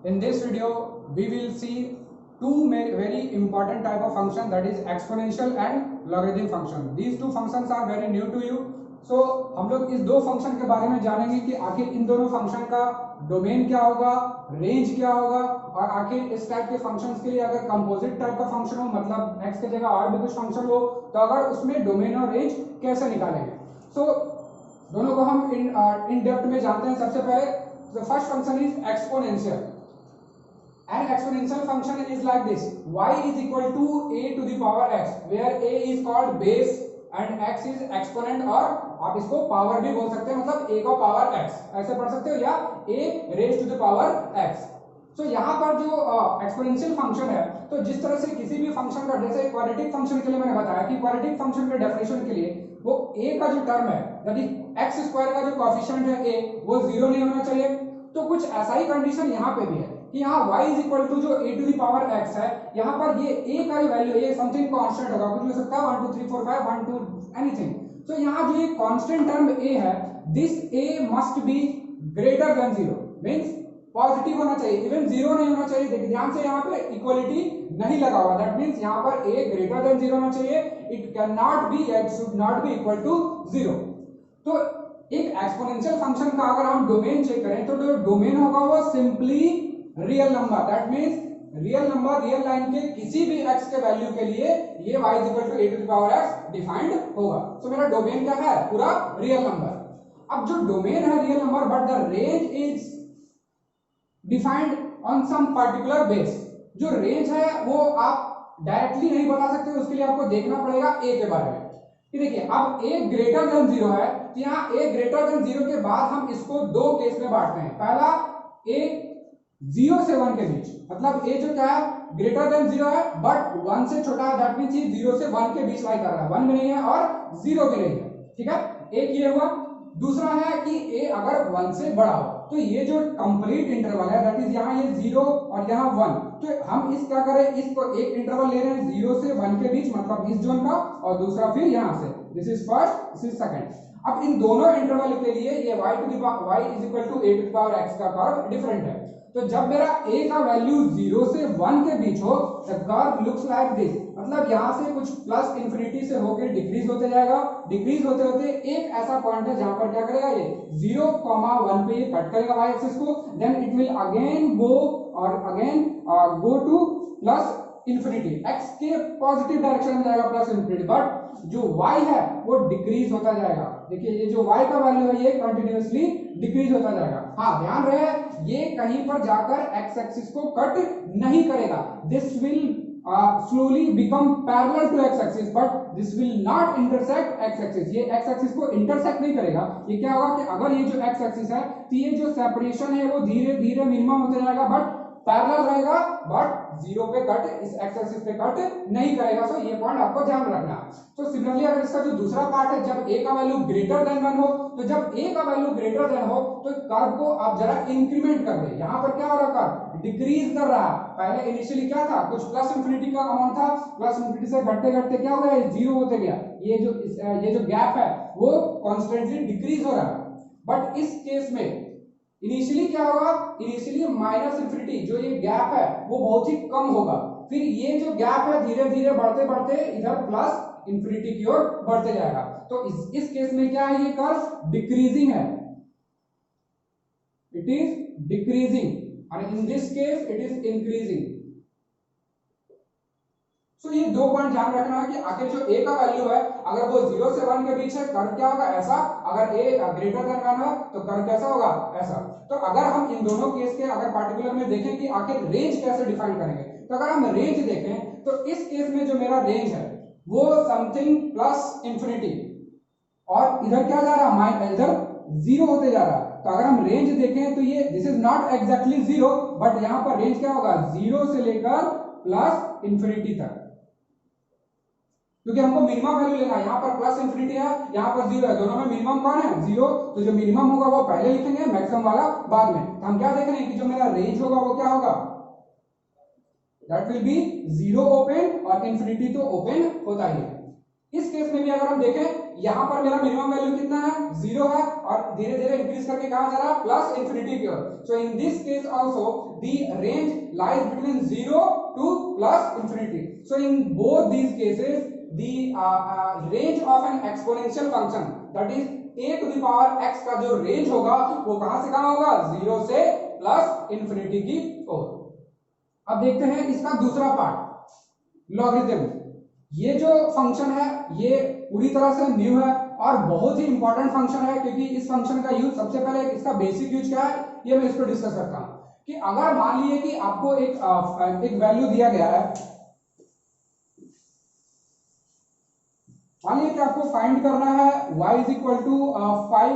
In this video, we will see two very important type of function, that is exponential and logarithm function. These two functions are very new to you. So हम लोग इस दो function के बारे में जानेंगे कि आखिर इन दोनों फंक्शन का डोमेन क्या होगा, रेंज क्या होगा, और आखिर इस टाइप के फंक्शंस के लिए अगर कंपोजिट टाइप का फंक्शन हो, मतलब x की जगह और भी कुछ फंक्शन हो, तो अगर उसमें डोमेन और रेंज कैसे निकालेंगे. सो दोनों को हम इन डेप्थ में जानते हैं. सबसे पहले the first function is exponential. An exponential function is like this: y is equal to a to the power x, where a is called base and x is exponent, और आप इसको power भी बोल सकते हैं, मतलब a का power x ऐसे पढ़ सकते हो, या a raised to the power x. तो यहाँ पर जो एक्सपोनेंशियल फंक्शन है, तो जिस तरह से किसी भी फंक्शन का, जैसे क्वाड्रेटिक फंक्शन के लिए मैंने बताया कि क्वाड्रेटिक फंक्शन के डेफिनेशन के लिए वो a का जो टर्म है, दैट इज एक्स स्क्वायर का जो कोएफिशिएंट है a, वो जीरो नहीं होना चाहिए. तो कुछ ऐसा ही कंडीशन यहाँ पे भी है कि यहाँ y इज इक्वल टू जो a to the power x है, यहाँ पर ये a का जो वैल्यू, ये समथिंग कांस्टेंट होगा, कुछ भी हो सकता है, 1 2 3 4 5 1 2 एनीथिंग. तो यहाँ जो ये कांस्टेंट टर्म a है, this a must be greater than 0, means positive होना चाहिए, इवन जीरो नहीं होना चाहिए. देखिए ध्यान से, यहाँ पे इक्वलिटी नहीं लगा हुआ, दैट मींस यहाँ पर a ग्रेटर देन 0 होना चाहिए. It can not be, it should not be equal to 0. तो एक एक्सपोनेंशियल फंक्शन का अगर हम डोमेन चेक करें, तो जो डोमेन होगा वो simply real number, that means real number, real line के किसी भी x के वैल्यू के लिए ये y is equal to a to the power x defined होगा. सो मेरा डोमेन क्या है? पूरा रियल नंबर. अब जो डोमेन है real number, but the range is defined on some particular base. जो रेंज है वो आप डायरेक्टली नहीं बता सकते, उसके लिए आपको देखना पड़ेगा a के बारे में. देखिए अब a ग्रेटर देन 0 है, तो यहाँ a ग्रेटर देन 0 के बाद हम इसको दो केस में बांटते हैं. पहला a 0 से 1 के बीच, मतलब a जो क्या है, ग्रेटर देन 0 है बट 1 से छोटा है, दैट मींस ये 0 से 1 के बीच लाई कर रहा है, 1 भी नहीं है और 0 भी नहीं है. ठीक है, एक ये हुआ. दूसरा है कि a अगर 1 से बड़ा हो, तो ये जो कंप्लीट इंटरवल है, दैट इज यहाँ ये 0 और यहाँ 1, तो हम इस क्या करें, इसको एक इंटरवल ले रहे हैं 0 से 1 के बीच, मतलब इस जोन का, और दूसरा फिर यहाँ से, this is first, this is second. अब इन दोनों इंटरवल के लिए ये y to the power y is equal to a to the power x का कर्व डिफरेंट है. तो जब मेरा a का वैल्यू 0 से 1 के बीच हो, the curve looks like this, मतलब यहाँ से कुछ प्लस इंफिनिटी से होकर डिक्रीज होते जाएगा. डिक्रीज होते होते एक ऐसा पॉइंट है जहां पर क्या करेगा, ये 0,1 पे ये कट करेगा y एक्सिस को, then it will again go और again go to plus infinity, x के पॉजिटिव डायरेक्शन में जाएगा प्लस इंफिनिटी, बट जो y है वो डिक्रीज होता जाएगा. देखिए ये जो y का वैल्यू है ये कंटिन्यूअसली डिक्रीज होता जाएगा. हाँ ध्यान रहे, ये कहीं पर जाकर x एक्सिस को कट नहीं करेगा. This will slowly become parallel to x axis, but this will not intersect x axis. ये x axis को intersect नहीं करेगा. ये क्या होगा कि अगर ये जो x axis है, तो ये जो सेपरेशन है वो धीरे धीरे मिनिमम होते जाएगा, बट पैरेलल रहेगा, बट 0 पे कट, इस x एक्सिस पे कट नहीं करेगा. सो ये पॉइंट आपको ध्यान रखना है. तो सिमिलरली अगर इसका जो दूसरा पार्ट है, जब a का वैल्यू ग्रेटर देन 1 हो, तो जब a का वैल्यू ग्रेटर देन हो, तो कर्व को आप जरा इंक्रीमेंट कर दे. यहाँ पर क्या हो रहा है, कर्व डिक्रीज कर रहा है. पहले इनिशियली क्या था, कुछ प्लस इंफिनिटी का अमाउंट था, प्लस इंफिनिटी से घटते घटते क्या हो गया, 0 होते गया. ये जो गैप है वो कॉन्स्टेंटली डिक्रीज हो रहा है. बट इस केस में इनिशियली क्या होगा, इनिशियली माइनस इंफिनिटी, जो ये गैप है वो बहुत ही कम होगा. फिर ये जो गैप है धीरे धीरे बढ़ते बढ़ते इधर प्लस इंफिनिटी की ओर बढ़ते जाएगा. तो इस केस में क्या है, ये कर्व डिक्रीजिंग है, इट इज डिक्रीजिंग, और इन this case it is increasing. तो ये दो पॉइंट ध्यान रखना है कि आखिर जो a का वैल्यू है, अगर वो 0 से 1 के बीच है, कर्व क्या होगा, ऐसा. अगर a ग्रेटर देन 1 है तो कर्व कैसा होगा, ऐसा. तो अगर हम इन दोनों केस के अगर पार्टिकुलर में देखें कि आखिर रेंज कैसे डिफाइन करेंगे, तो अगर हम रेंज देखें, तो इस केस में जो मेरा रेंज है वो समथिंग प्लस इंफिनिटी, और इधर क्या जा रहा है, इधर 0 होते जा रहा है. तो अगर हम रेंज देखें तो ये this is not exactly 0, but यहाँ पर रेंज क्या होगा, 0 से लेकर प्लस इंफिनिटी तक, क्योंकि हमको मिनिमम वैल्यू लेना है. यहाँ पर प्लस इंफिनिटी है, यहाँ पर 0 है, दोनों में मिनिमम कौन है, 0. तो जो मिनिमम होगा वो पहले लिखेंगे, मैक्सिमम वाला बाद में. तो हम क्या देख रहे हैं कि जो मेरा रेंज होगा वो क्या होगा, दैट विल बी 0 ओपन, और इंफिनिटी तो ओपन होता ही है. इस केस में भी अगर हम देखें यहाँ पर मेरा मिनिमम वैल्यू कितना है 0 है और धीरे धीरे इंक्रीज करके कहाँ जा रहा है प्लस इंफिनिटी की ओर। So in this case also the range lies between 0 to plus infinity. So in both these cases the range of an exponential function that is a to the power x का जो range होगा वो कहां से कहां होगा 0 से plus infinity की ओर। अब देखते हैं इसका दूसरा पार्ट लॉगरिथम। ये जो फंक्शन है ये पूरी तरह से न्यू है और बहुत ही इंपॉर्टेंट फंक्शन है, क्योंकि इस फंक्शन का यूज सबसे पहले इसका बेसिक यूज क्या है ये मैं इसको डिस्कस करता हूं कि अगर मान लीजिए कि आपको एक वैल्यू दिया गया है, मान लीजिए कि आपको फाइंड करना है y is equal to 5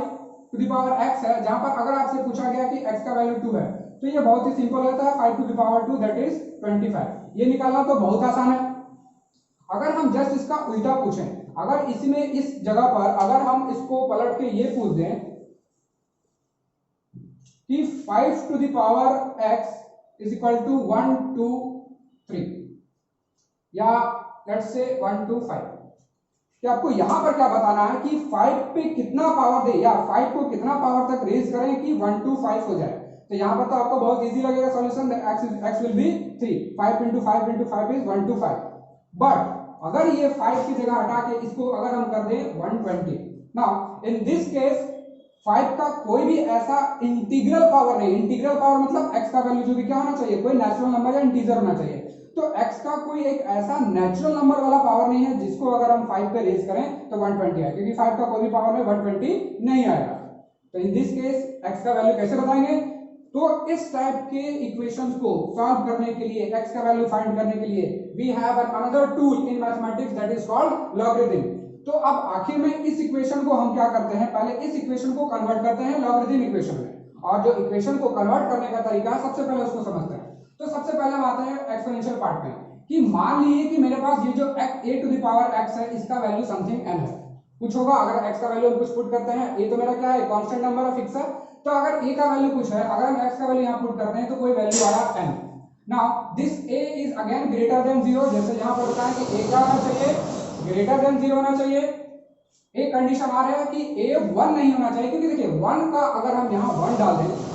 to the power x है, जहां पर अगर आपसे पूछा गया कि x का वैल्यू 2 है तो ये बहुत ही सिंपल होता है 5 to the power 2 that is 25। ये निकालना तो बहुत आसान है। अगर हम जस्ट इसका उल्टा पूछें, अगर इसमें इस जगह पर अगर हम इसको पलट के ये पूछ दें कि 5 to the power x is equal to 1 2 3 या लेट्स से 1 2 5, कि आपको यहां पर क्या बताना है कि 5 पे कितना पावर दे या 5 को कितना पावर तक रेज करें कि 1 2 5 हो जाए। तो यहां पर तो आपको बहुत इजी लगेगा solution, x will be 3, 5 into 5 into 5 is 125। But अगर ये 5 की जगह हटा के इसको अगर हम कर दें 120, नाउ इन दिस केस 5 का कोई भी ऐसा इंटीग्रल पावर नहीं, इंटीग्रल पावर मतलब x का वैल्यू जो भी क्या होना चाहिए, कोई नेचुरल नंबर या इंटीजर होना चाहिए। तो x का कोई एक ऐसा नेचुरल नंबर वाला पावर नहीं है जिसको अगर हम 5 पे रेज करें तो 120 आए, क्योंकि 5 का कोई भी पावर में 120 नहीं आएगा। तो इन दिस केस x का वैल्यू कैसे बताएंगे, तो इस टाइप के इक्वेशंस को सॉल्व करने के लिए, x का वैल्यू फाइंड करने के लिए we have another tool in mathematics that is called logarithm. तो अब आखिर में इस इक्वेशन को हम क्या करते हैं, पहले इस इक्वेशन को कन्वर्ट करते हैं लॉगरिथम इक्वेशन में, और जो इक्वेशन को कन्वर्ट करने का तरीका है सबसे पहले उसको समझते हैं। तो सबसे पहले हम आते हैं एक्सपोनेंशियल पार्ट में, कि मान लीजिए कि मेरे पास ये जो a to the power x है इसका वैल्यू समथिंग n है। कुछ होगा अगर x का वैल्यू हम कुछ पुट करते हैं, a तो मेरा क्या है कांस्टेंट नंबर है, फिक्स है, तो अगर a का वैल्यू कुछ है, अगर हम x का वैल्यू यहां पुट करते हैं तो कोई वैल्यू आया n। Now this a is again greater than 0, जैसे यहां पर बताया कि a क्या होना चाहिए, ग्रेटर देन 0 होना चाहिए। एक कंडीशन आ रहा है कि a 1 नहीं होना चाहिए, क्योंकि देखिए 1 का अगर हम यहां 1 डाल दें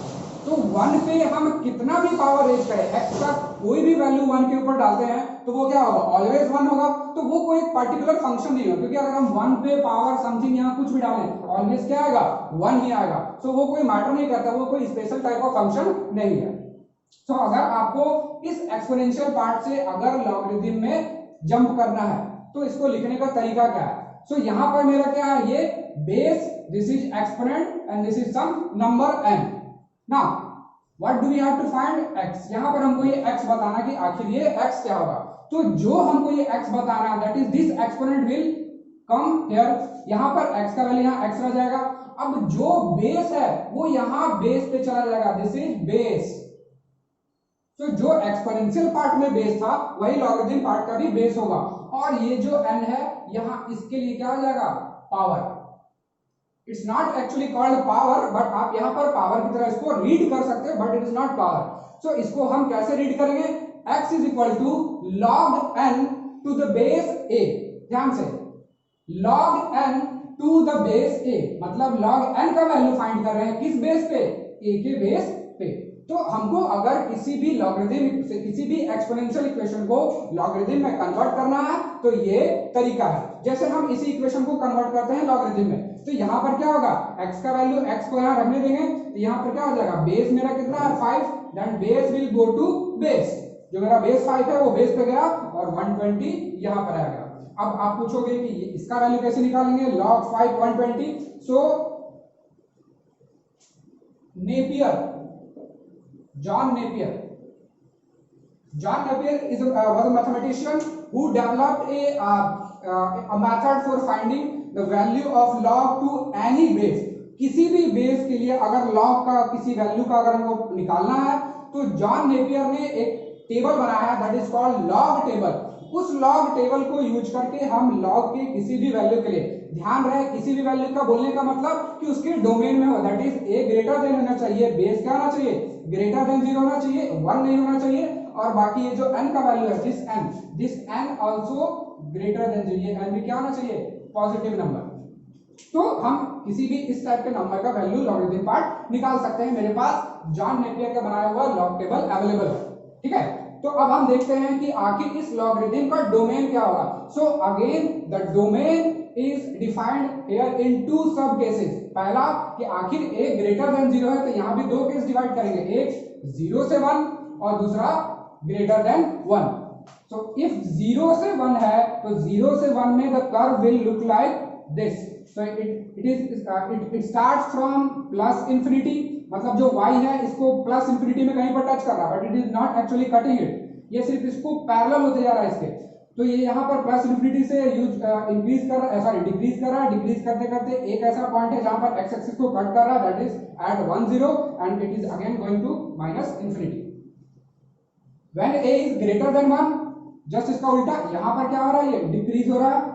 तो 1 पे हम कितना भी पावर रेज करें, x का कोई भी वैल्यू 1 के ऊपर डालते हैं तो वो क्या होगा, ऑलवेज 1 होगा। तो वो कोई पर्टिकुलर फंक्शन नहीं होगा, क्योंकि अगर हम 1 पे पावर समथिंग यहाँ कुछ भी डालें ऑलवेज क्या आएगा 1 ही आएगा। सो वो कोई मैटर नहीं करता, वो कोई स्पेशल टाइप ऑफ फंक्शन नहीं है। सो अगर आपको इस एक्सपोनेंशियल पार्ट से अगर लॉगरिथम में जंप करना है तो इसको लिखने का तरीका क्या है। सो यहाँ पर मेरा क्या है, ये base, this is exponent and this is some number n। Now, what do we have to find x? यहाँ पर हमको ये x बताना कि आखिर ये x क्या होगा। तो जो हमको ये x बताना है that is this exponent will come here, यहाँ पर x का वैल्यू यहाँ x रह जाएगा। अब जो बेस है वो यहाँ बेस पे चला जाएगा, दिस इज बेस। तो जो एक्सपोनेंशियल पार्ट में बेस था वही लॉगरिथम पार्ट का भी बेस होगा, और ये जो n है यहाँ इसके लिए क्या हो जाएगा, power. It's not actually called power, but आप यहाँ पर पावर की तरह इसको रीड कर सकते हैं, but it is not power. So इसको हम कैसे रीड करेंगे, x is equal to log n to the base a। ध्यान से, log n to the base a मतलब log n का वैल्यू फाइंड कर रहे हैं किस बेस पे, a के बेस पे। तो हमको अगर किसी भी लॉगरिथम से किसी भी एक्सपोनेंशियल इक्वेशन को लॉगरिथम में कन्वर्ट करना है तो ये तरीका है। जैसे हम इसी इक्वेशन को कन्वर्ट करते हैं लॉगरिथम में, तो यहाँ पर क्या होगा, x का वैल्यू x को यहाँ रखने देंगे तो यहाँ पर क्या हो जाएगा, बेस मेरा कितना है 5, then base will go to base, जो मेरा बेस 5 है वो बेस पे गया और 120 यहाँ पर आ गया। अब आप पूछोगे कि इसका वैल्यू कैसे निकालेंगे, log 5 120। So Napier, John Napier is was a mathematician who developed a method for finding the value of log to any base। किसी भी बेस के लिए अगर log का किसी वैल्यू का अगर हमको निकालना है तो जॉन नेपियर ने एक टेबल बनाया है that is called log table. उस log टेबल को यूज करके हम log के किसी भी वैल्यू के लिए, ध्यान रहे किसी भी वैल्यू का बोलने का मतलब कि उसके डोमेन में हो, that is a greater than होना चाहिए, बेस क्या होना चाहिए, ग्रेटर देन 0 होना चाहिए, 1 नहीं होना चाहिए, और बाकी ये जो n का वैल्यू है this n also greater than 0, ये n भी क्या होना चाहिए, पॉजिटिव नंबर। तो हम किसी भी इस टाइप के नंबर का वैल्यू लॉगरिथम पार्ट निकाल सकते हैं। मेरे पास जॉन नेपियर का बनाया हुआ लॉग टेबल अवेलेबल है, ठीक है। तो अब हम देखते हैं कि आखिर इस लॉगरिथम का डोमेन क्या होगा। So again the domain is defined here in two sub cases. पहला कि आखिर एक ग्रेटर देन 0 है, तो यहां भी दो केस डिवाइड करेंगे, एक 0 से 1 और दूसरा ग्रेटर देन 1। सो इफ 0 से 1 है तो 0 से 1 में the curve will look like this. So it starts from plus infinity, मतलब जो y है इसको प्लस इंफिनिटी में कहीं पर टच कर रहा है, but it is not actually cutting it, ये सिर्फ इसको पैरेलल होते जा रहा है इसके। तो ये यहाँ पर प्लस इंफिनिटी से इंक्रीज कर रहा है, सॉरी डिक्रीज कर रहा है, डिक्रीज करते करते एक ऐसा पॉइंट है जहां पर एक्स एक्सिस को कट कर रहा है, that is at 1 0 and it is again going to minus infinity. When a is greater than 1, just इसका उल्टा, यहां पर क्या हो रहा है, ये डिक्रीज हो रहा है,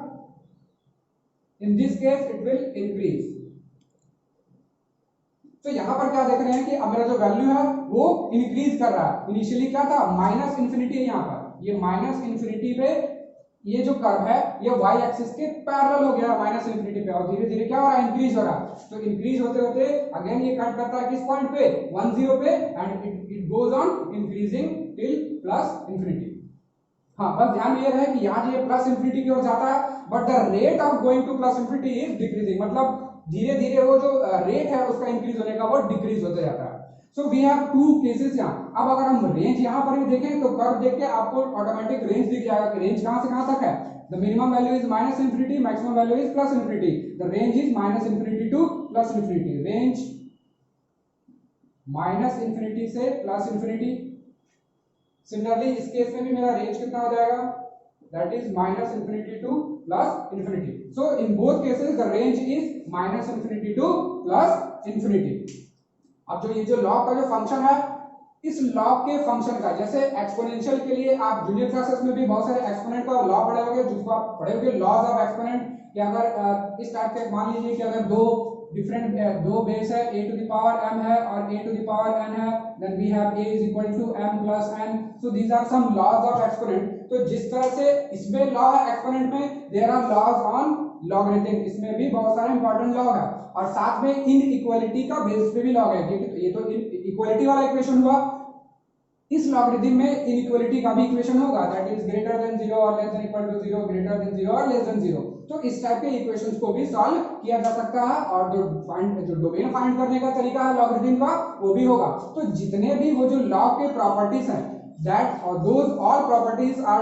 इन this case it will increase. तो यहां पर क्या देख रहे हैं कि अब मेरा जो वैल्यू है वो इंक्रीज कर रहा है। इनिशियली क्या था, माइनस इंफिनिटी है, यहां पर ये माइनस इंफिनिटी पे ये जो कर्व है ये y एक्सिस के पैरेलल हो गया माइनस इंफिनिटी पे, और धीरे धीरे क्या हो रहा है, इंक्रीज हो रहा है। तो इंक्रीज होते होते अगेन ये कट करता है किस पॉइंट पे, 1 0 पे, and it goes on increasing till plus infinity. हाँ, बस ध्यान ये रहे कि यहाँ जो ये प्लस इंफिनिटी की ओर जाता है, but the rate of going to plus infinity is decreasing, मतलब धीरे धीरे वो जो रेट है उसका इंक्रीज होने का वो डिक्रीज होते जाता है। So we have two cases यहाँ। अब अगर हम रेंज यहाँ पर भी देखें तो कर्व देख के आपको ऑटोमेटिक रेंज दिख जाएगा कि रेंज कहाँ से कहाँ तक है। The minimum value is minus infinity, maximum value is plus infinity, the range is minus infinity to plus infinity, range minus infinity से प्लस इंफिनिटी। सिमिलरली इस केस में भी मेरा रेंज कितना हो जाएगा, that is minus infinity to plus infinity. So in both cases the range is minus infinity to plus infinity. अब जो ये जो log का जो फंक्शन है, इस log के फंक्शन का, जैसे एक्सपोनेंशियल के लिए आप जूनियर क्लासेस में भी बहुत सारे एक्सपोनेंट का लॉ पढ़े होंगे, जिसको आप पढ़े होंगे लॉज ऑफ एक्सपोनेंट, कि अगर इस टाइप के मान लीजिए कि अगर दो बेस है, a to the power m है और a to the power n है, then we have a is equal to m plus n. So these are some laws of exponent. तो जिस तरह से इसमें लॉ है एक्सपोनेंट में, there are laws on logarithm, इसमें भी बहुत सारे इंपॉर्टेंट लॉ है, और साथ में इनइक्वालिटी का बेस पे भी लॉ है, क्योंकि ये तो इक्वालिटी वाला इक्वेशन हुआ, इस लॉगरिथम में इनइक्वालिटी का भी इक्वेशन होगा, दैट इज ग्रेटर देन 0 और less than equal to 0, greater than 0 और लेस देन 0। तो इस टाइप के इक्वेशंस को भी सॉल्व किया जा सकता है, और जो डोमेन फाइंड करने का तरीका है लॉगरिथम का वो भी होगा। तो जितने भी वो जो लॉग के प्रॉपर्टीज हैं, that or those all properties are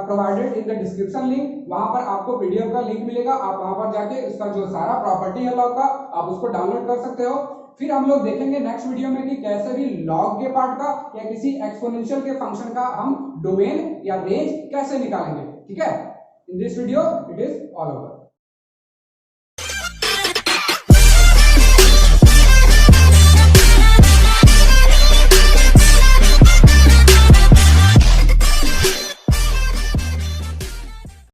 provided in the description link, वहां पर आपको पीडीएफ का लिंक मिलेगा, आप वहां पर जाके इसका जो सारा प्रॉपर्टी है लॉग का आप उसको डाउनलोड कर सकते हो। फिर हम लोग देखेंगे नेक्स्ट वीडियो में कि कैसे भी लॉग के पार्ट का या किसी एक्सपोनेंशियल के फंक्शन का हम डोमेन या रेंज कैसे निकालेंगे, ठीक है। In this video it is all over.